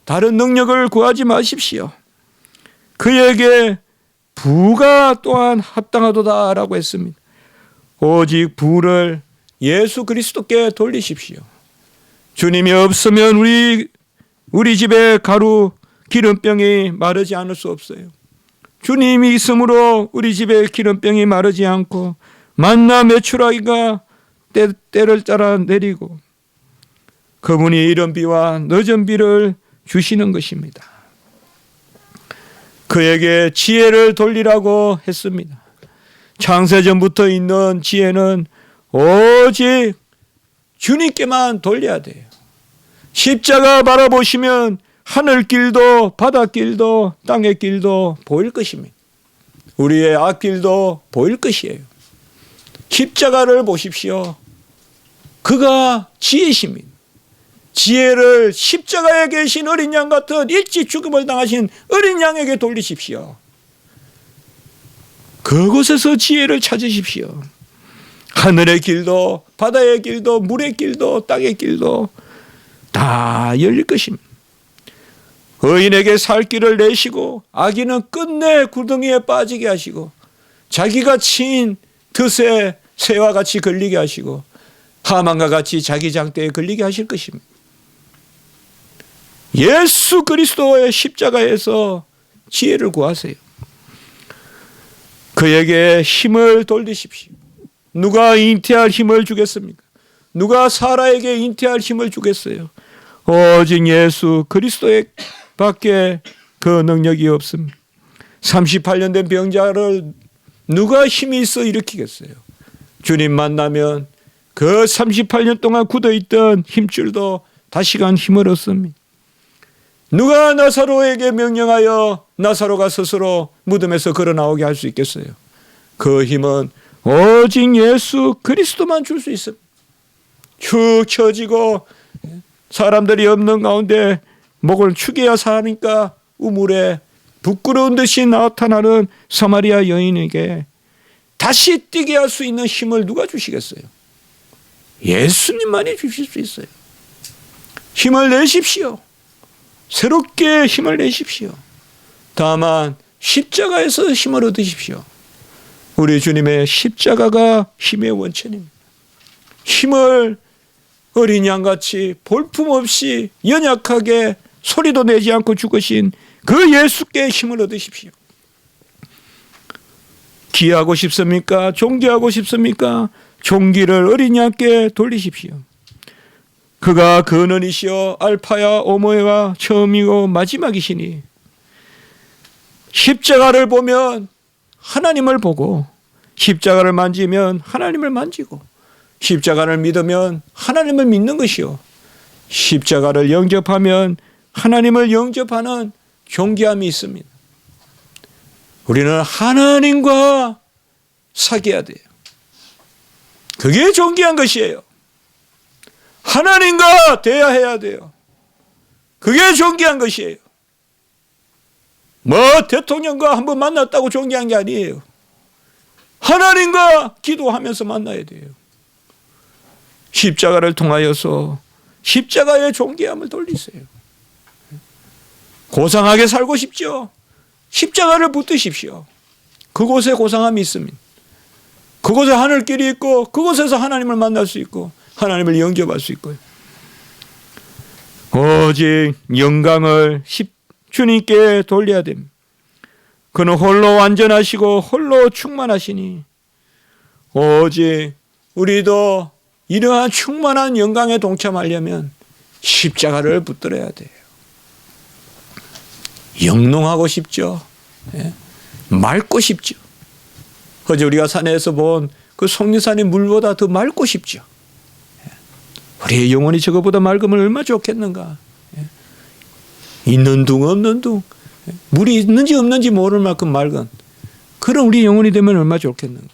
다른 능력을 구하지 마십시오. 그에게 부가 또한 합당하도다라고 했습니다. 오직 부를 예수 그리스도께 돌리십시오. 주님이 없으면 우리 집에 가루 기름병이 마르지 않을 수 없어요. 주님이 있으므로 우리 집에 기름병이 마르지 않고 만나 메추라기가 때를 따라 내리고 그분이 이른 비와 늦은 비를 주시는 것입니다. 그에게 지혜를 돌리라고 했습니다. 창세전부터 있는 지혜는 오직 주님께만 돌려야 돼요. 십자가 바라보시면 하늘길도 바닷길도 땅의 길도 보일 것입니다. 우리의 앞길도 보일 것이에요. 십자가를 보십시오. 그가 지혜십니다. 지혜를 십자가에 계신 어린 양 같은 일찍 죽음을 당하신 어린 양에게 돌리십시오. 그곳에서 지혜를 찾으십시오. 하늘의 길도 바다의 길도 물의 길도 땅의 길도 다 열릴 것입니다. 의인에게 살 길을 내시고 악인은 끝내 구덩이에 빠지게 하시고 자기가 친 덫에 새와 같이 걸리게 하시고 하만과 같이 자기 장대에 걸리게 하실 것입니다. 예수 그리스도의 십자가에서 지혜를 구하세요. 그에게 힘을 돌리십시오. 누가 잉태할 힘을 주겠습니까? 누가 사라에게 잉태할 힘을 주겠어요? 오직 예수 그리스도의 밖에 그 능력이 없습니다. 38년 된 병자를 누가 힘이 있어 일으키겠어요? 주님 만나면 그 38년 동안 굳어있던 힘줄도 다시금 힘을 얻습니다. 누가 나사로에게 명령하여 나사로가 스스로 무덤에서 걸어 나오게 할 수 있겠어요? 그 힘은 오직 예수 그리스도만 줄 수 있습니다. 축 처지고 사람들이 없는 가운데 목을 축여야 사니까 우물에 부끄러운 듯이 나타나는 사마리아 여인에게 다시 뛰게 할 수 있는 힘을 누가 주시겠어요? 예수님만이 주실 수 있어요. 힘을 내십시오. 새롭게 힘을 내십시오. 다만 십자가에서 힘을 얻으십시오. 우리 주님의 십자가가 힘의 원천입니다. 힘을 어린 양같이 볼품없이 연약하게 소리도 내지 않고 죽으신 그 예수께 힘을 얻으십시오. 기하고 싶습니까? 존귀하고 싶습니까? 존귀를 어린 양께 돌리십시오. 그가 근원이시여 알파야 오메가 처음이고 마지막이시니 십자가를 보면 하나님을 보고 십자가를 만지면 하나님을 만지고 십자가를 믿으면 하나님을 믿는 것이요 십자가를 영접하면 하나님을 영접하는 존귀함이 있습니다. 우리는 하나님과 사귀어야 돼요. 그게 존귀한 것이에요. 하나님과 대화해야 돼요. 그게 존귀한 것이에요. 뭐 대통령과 한번 만났다고 존귀한 게 아니에요. 하나님과 기도하면서 만나야 돼요. 십자가를 통하여서 십자가의 존귀함을 돌리세요. 고상하게 살고 싶죠? 십자가를 붙드십시오. 그곳에 고상함이 있습니다. 그곳에 하늘길이 있고 그곳에서 하나님을 만날 수 있고 하나님을 영접할 수 있고요. 오직 영광을 주님께 돌려야 됩니다. 그는 홀로 완전하시고 홀로 충만하시니 오직 우리도 이러한 충만한 영광에 동참하려면 십자가를 붙들어야 돼요. 영롱하고 싶죠. 예? 맑고 싶죠. 어제 우리가 산에서 본 그 속리산의 물보다 더 맑고 싶죠. 우리의 영혼이 저거보다 맑으면 얼마나 좋겠는가. 있는 둥 없는 둥, 물이 있는지 없는지 모를 만큼 맑은 그런 우리 영혼이 되면 얼마나 좋겠는가.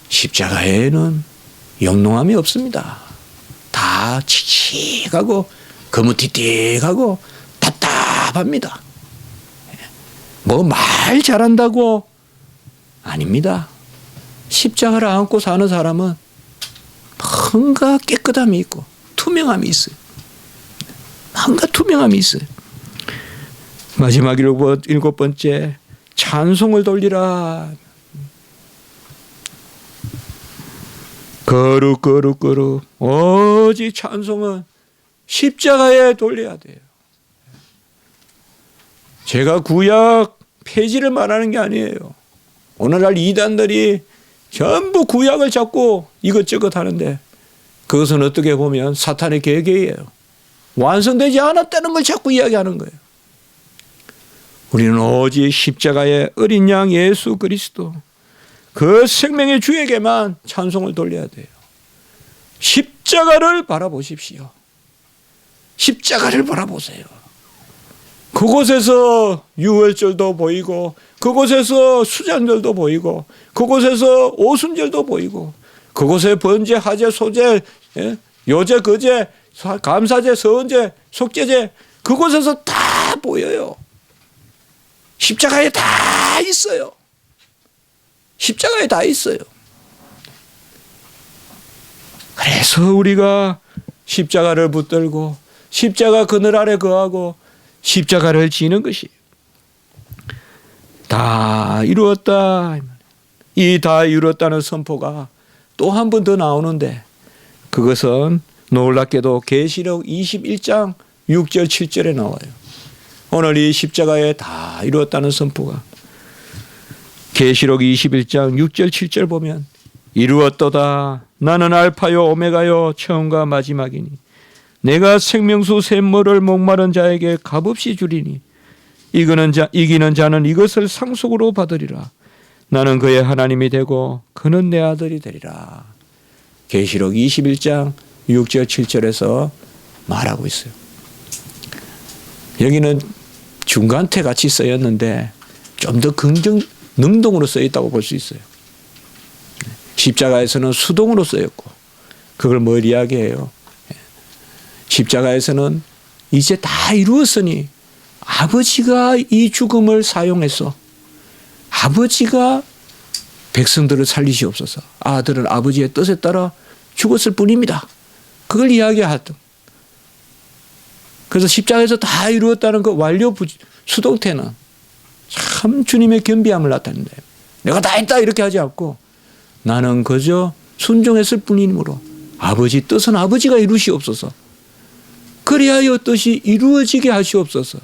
십자가에는 영롱함이 없습니다. 다 칙칙하고 거무튀튀하고 답답합니다. 뭐 말 잘한다고 아닙니다. 십자가를 안고 사는 사람은 뭔가 깨끗함이 있고 투명함이 있어요. 뭔가 투명함이 있어요. 마지막 7번째, 찬송을 돌리라. 거룩 거룩 거룩. 오직 찬송은 십자가에 돌려야 돼요. 제가 구약 폐지를 말하는 게 아니에요. 오늘날 이단들이 전부 구약을 잡고 이것저것 하는데 그것은 어떻게 보면 사탄의 계계예요. 완성되지 않았다는 걸 자꾸 이야기하는 거예요. 우리는 오직 십자가의 어린 양 예수 그리스도 그 생명의 주에게만 찬송을 돌려야 돼요. 십자가를 바라보십시오. 십자가를 바라보세요. 그곳에서 유월절도 보이고 그곳에서 수장절도 보이고 그곳에서 오순절도 보이고 그곳에 번제, 하제, 소제, 요제, 거제, 감사제, 서은제, 속제제 그곳에서 다 보여요. 십자가에 다 있어요. 십자가에 다 있어요. 그래서 우리가 십자가를 붙들고 십자가 그늘 아래 거하고 십자가를 지는 것이 다 이루었다. 이 다 이루었다는 선포가 또 한 번 더 나오는데 그것은 놀랍게도 계시록 21장 6절 7절에 나와요. 오늘 이 십자가에 다 이루었다는 선포가 계시록 21장 6절 7절 보면 이루었도다. 나는 알파요 오메가요 처음과 마지막이니 내가 생명수 샘물을 목마른 자에게 값없이 주리니 이기는 자는 이것을 상속으로 받으리라. 나는 그의 하나님이 되고 그는 내 아들이 되리라. 계시록 21장 6절 7절에서 말하고 있어요. 여기는 중간태 같이 쓰였는데 좀 더 능동으로 쓰였다고 볼 수 있어요. 십자가에서는 수동으로 쓰였고 그걸 뭘 이야기해요? 십자가에서는 이제 다 이루었으니 아버지가 이 죽음을 사용해서 아버지가 백성들을 살리시옵소서. 아들은 아버지의 뜻에 따라 죽었을 뿐입니다. 그걸 이야기하던. 그래서 십자가에서 다 이루었다는 그 완료 수동태는 참 주님의 겸비함을 나타낸다. 내가 다 했다 이렇게 하지 않고 나는 그저 순종했을 뿐이므로 아버지 뜻은 아버지가 이루시옵소서. 그리하여 뜻이 이루어지게 하시옵소서.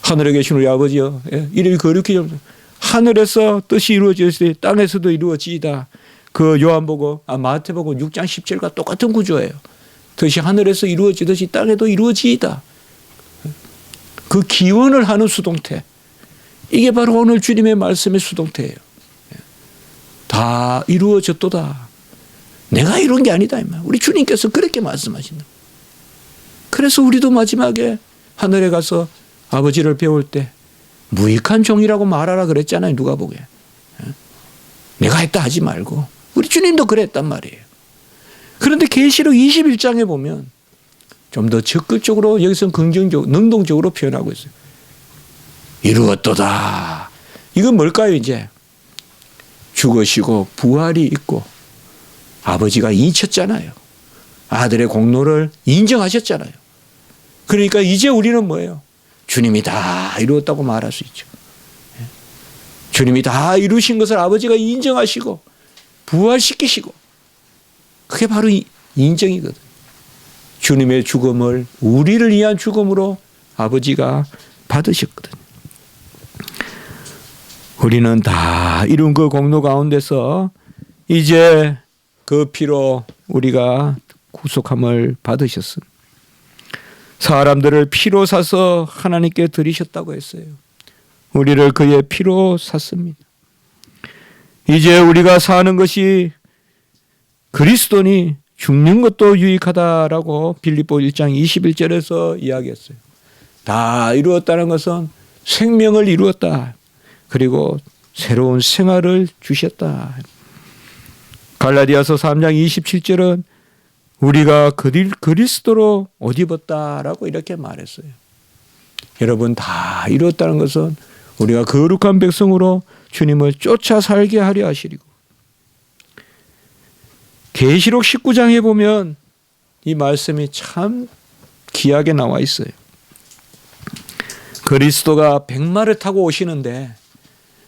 하늘에 계신 우리 아버지여, 이름이 거룩히 좀 하늘에서 뜻이 이루어지듯이 땅에서도 이루어지이다. 그 요한복음, 마태복음 6장 10절과 똑같은 구조예요. 뜻이 하늘에서 이루어지듯이 땅에도 이루어지이다. 그 기원을 하는 수동태. 이게 바로 오늘 주님의 말씀의 수동태예요. 다 이루어졌도다. 내가 이룬 게 아니다. 우리 주님께서 그렇게 말씀하신다. 그래서 우리도 마지막에 하늘에 가서 아버지를 배울 때 무익한 종이라고 말하라 그랬잖아요. 누가 보게. 내가 했다 하지 말고. 우리 주님도 그랬단 말이에요. 그런데 계시록 21장에 보면 좀 더 적극적으로 여기서는 긍정적으로 능동적으로 표현하고 있어요. 이루었도다. 이건 뭘까요? 이제 죽으시고 부활이 있고 아버지가 인쳤잖아요. 아들의 공로를 인정하셨잖아요. 그러니까 이제 우리는 뭐예요? 주님이 다 이루었다고 말할 수 있죠. 주님이 다 이루신 것을 아버지가 인정하시고 부활시키시고 그게 바로 인정이거든. 주님의 죽음을 우리를 위한 죽음으로 아버지가 받으셨거든. 우리는 다 이룬 그 공로 가운데서 이제 그 피로 우리가 구속함을 받으셨습니다. 사람들을 피로 사서 하나님께 드리셨다고 했어요. 우리를 그의 피로 샀습니다. 이제 우리가 사는 것이 그리스도니 죽는 것도 유익하다라고 빌립보 1장 21절에서 이야기했어요. 다 이루었다는 것은 생명을 이루었다. 그리고 새로운 생활을 주셨다. 갈라디아서 3장 27절은 우리가 그리스도로 옷 입었다라고 이렇게 말했어요. 여러분, 다 이루었다는 것은 우리가 거룩한 백성으로 주님을 쫓아 살게 하려 하시리고, 계시록 19장에 보면 이 말씀이 참 귀하게 나와 있어요. 그리스도가 백마를 타고 오시는데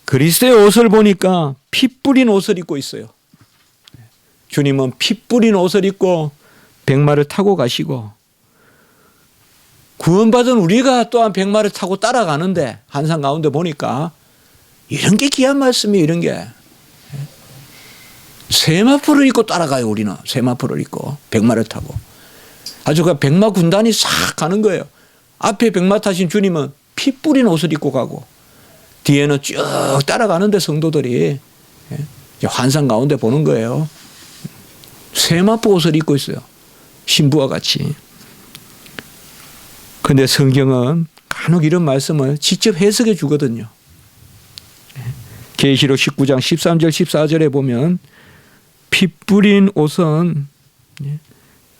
그리스도의 옷을 보니까 피 뿌린 옷을 입고 있어요. 주님은 피 뿌린 옷을 입고 백마를 타고 가시고, 구원받은 우리가 또한 백마를 타고 따라가는데 한산 가운데 보니까 이런 게 귀한 말씀이에요. 이런 게. 세마포를 입고 따라가요. 우리는 세마포를 입고 백마를 타고 아주 그 백마 군단이 싹 가는 거예요. 앞에 백마 타신 주님은 피 뿌린 옷을 입고 가고 뒤에는 쭉 따라가는데 성도들이 환상 가운데 보는 거예요. 세마포 옷을 입고 있어요. 신부와 같이. 그런데 성경은 간혹 이런 말씀을 직접 해석해 주거든요. 계시록 19장 13절 14절에 보면 피 뿌린 옷은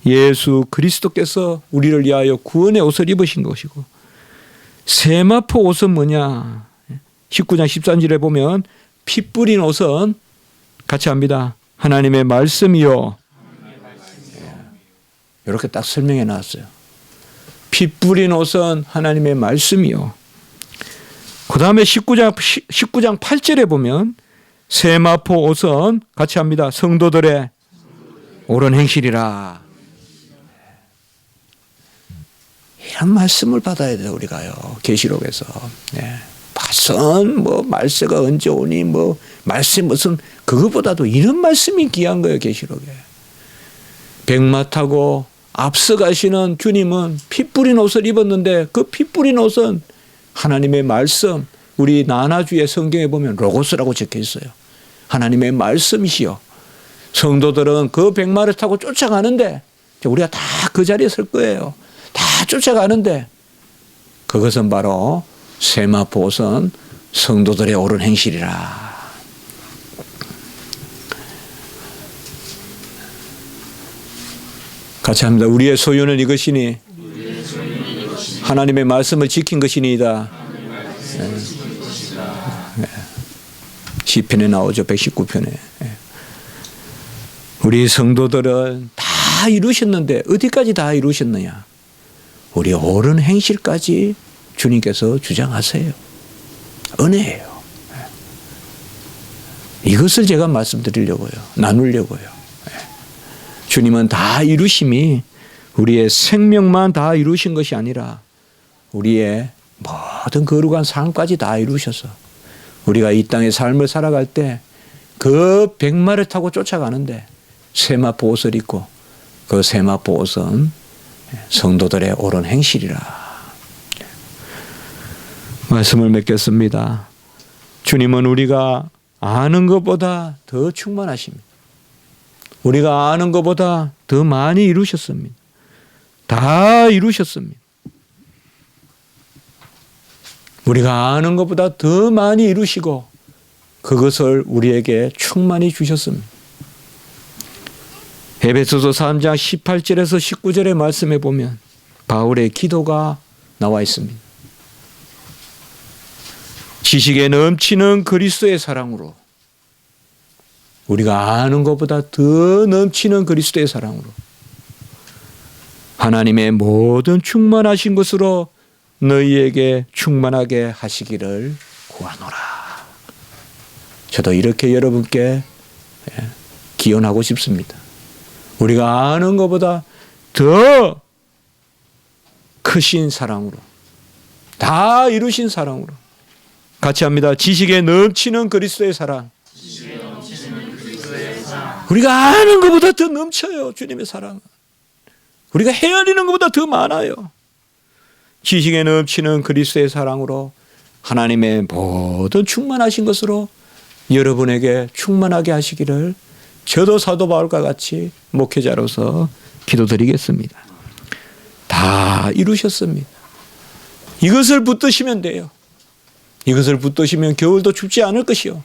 예수 그리스도께서 우리를 위하여 구원의 옷을 입으신 것이고, 세마포 옷은 뭐냐? 19장 13절에 보면 피 뿌린 옷은 같이 합니다. 하나님의 말씀이요. 이렇게 딱 설명해 놨어요. 피 뿌린 옷은 하나님의 말씀이요. 그 다음에 19장 8절에 보면 세마포 옷은 같이 합니다. 성도들의 옳은 행실이라. 이런 말씀을 받아야 돼요. 우리가요. 계시록에서. 파선 말세가 언제 오니 말세 무슨 그거보다도 이런 말씀이 귀한 거예요. 계시록에. 백마 타고 앞서 가시는 주님은 피 뿌린 옷을 입었는데 그 피 뿌린 옷은 하나님의 말씀, 우리 나나주의 성경에 보면 로고스라고 적혀 있어요. 하나님의 말씀이시요. 성도들은 그 백마를 타고 쫓아가는데 우리가 다 그 자리에 설 거예요. 다 쫓아가는데 그것은 바로 세마포 옷은 성도들의 옳은 행실이라. 같이 합니다. 우리의 소유는 이것이니 하나님의 말씀을 지킨 것이니이다. 시편에 나오죠. 119편에. 우리 성도들은 다 이루셨는데 어디까지 다 이루셨느냐? 우리 옳은 행실까지 주님께서 주장하세요. 은혜예요. 이것을 제가 말씀드리려고요. 나누려고요. 주님은 다 이루심이 우리의 생명만 다 이루신 것이 아니라 우리의 모든 거룩한 삶까지 다 이루셔서 우리가 이 땅의 삶을 살아갈 때 그 백마를 타고 쫓아가는데 세마포 옷을 입고 그 세마포 옷은 성도들의 옳은 행실이라. 말씀을 맺겠습니다. 주님은 우리가 아는 것보다 더 충만하십니다. 우리가 아는 것보다 더 많이 이루셨습니다. 다 이루셨습니다. 우리가 아는 것보다 더 많이 이루시고 그것을 우리에게 충만히 주셨습니다. 에베소서 3장 18절에서 19절의 말씀에 보면 바울의 기도가 나와 있습니다. 지식에 넘치는 그리스도의 사랑으로, 우리가 아는 것보다 더 넘치는 그리스도의 사랑으로 하나님의 모든 충만하신 것으로 너희에게 충만하게 하시기를 구하노라. 저도 이렇게 여러분께 기원하고 싶습니다. 우리가 아는 것보다 더 크신 사랑으로, 다 이루신 사랑으로, 같이 합니다. 지식에 넘치는 그리스도의 사랑. 우리가 아는 것보다 더 넘쳐요. 주님의 사랑은. 우리가 헤아리는 것보다 더 많아요. 지식에 넘치는 그리스도의 사랑으로 하나님의 모든 충만하신 것으로 여러분에게 충만하게 하시기를 저도 사도 바울과 같이 목회자로서 기도드리겠습니다. 다 이루셨습니다. 이것을 붙드시면 돼요. 이것을 붙드시면 겨울도 춥지 않을 것이요.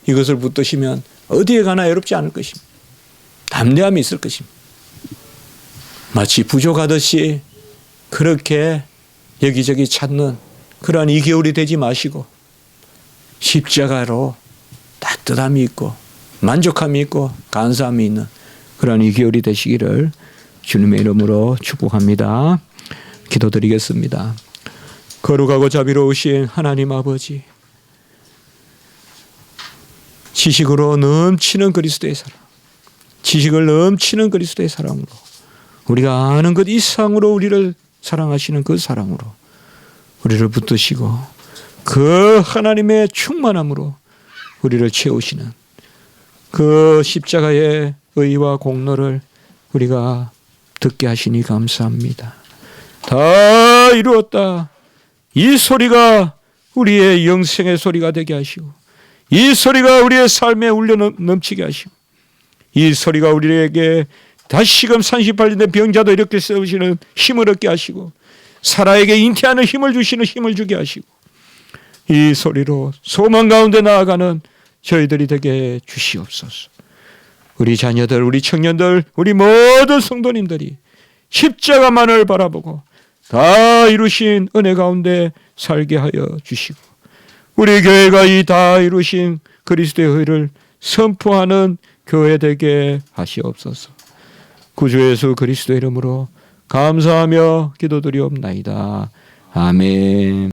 이것을 붙드시면 어디에 가나 외롭지 않을 것입니다. 담대함이 있을 것입니다. 마치 부족하듯이 그렇게 여기저기 찾는 그러한 이 겨울이 되지 마시고 십자가로 따뜻함이 있고 만족함이 있고 감사함이 있는 그러한 이 겨울이 되시기를 주님의 이름으로 축복합니다. 기도드리겠습니다. 거룩하고 자비로우신 하나님 아버지, 지식으로 넘치는 그리스도의 사랑, 지식을 넘치는 그리스도의 사랑으로 우리가 아는 것 이상으로 우리를 사랑하시는 그 사랑으로 우리를 붙드시고 그 하나님의 충만함으로 우리를 채우시는 그 십자가의 의와 공로를 우리가 듣게 하시니 감사합니다. 다 이루었다. 이 소리가 우리의 영생의 소리가 되게 하시고 이 소리가 우리의 삶에 울려 넘치게 하시고 이 소리가 우리에게 다시금 38년 된 병자도 이렇게 세우시는 힘을 얻게 하시고 사라에게 잉태하는 힘을 주시는 힘을 주게 하시고 이 소리로 소망 가운데 나아가는 저희들이 되게 주시옵소서. 우리 자녀들, 우리 청년들, 우리 모든 성도님들이 십자가만을 바라보고 다 이루신 은혜 가운데 살게 하여 주시고 우리 교회가 이 다 이루신 그리스도의 의를 선포하는 교회 되게 하시옵소서. 구주 예수 그리스도의 이름으로 감사하며 기도드리옵나이다. 아멘.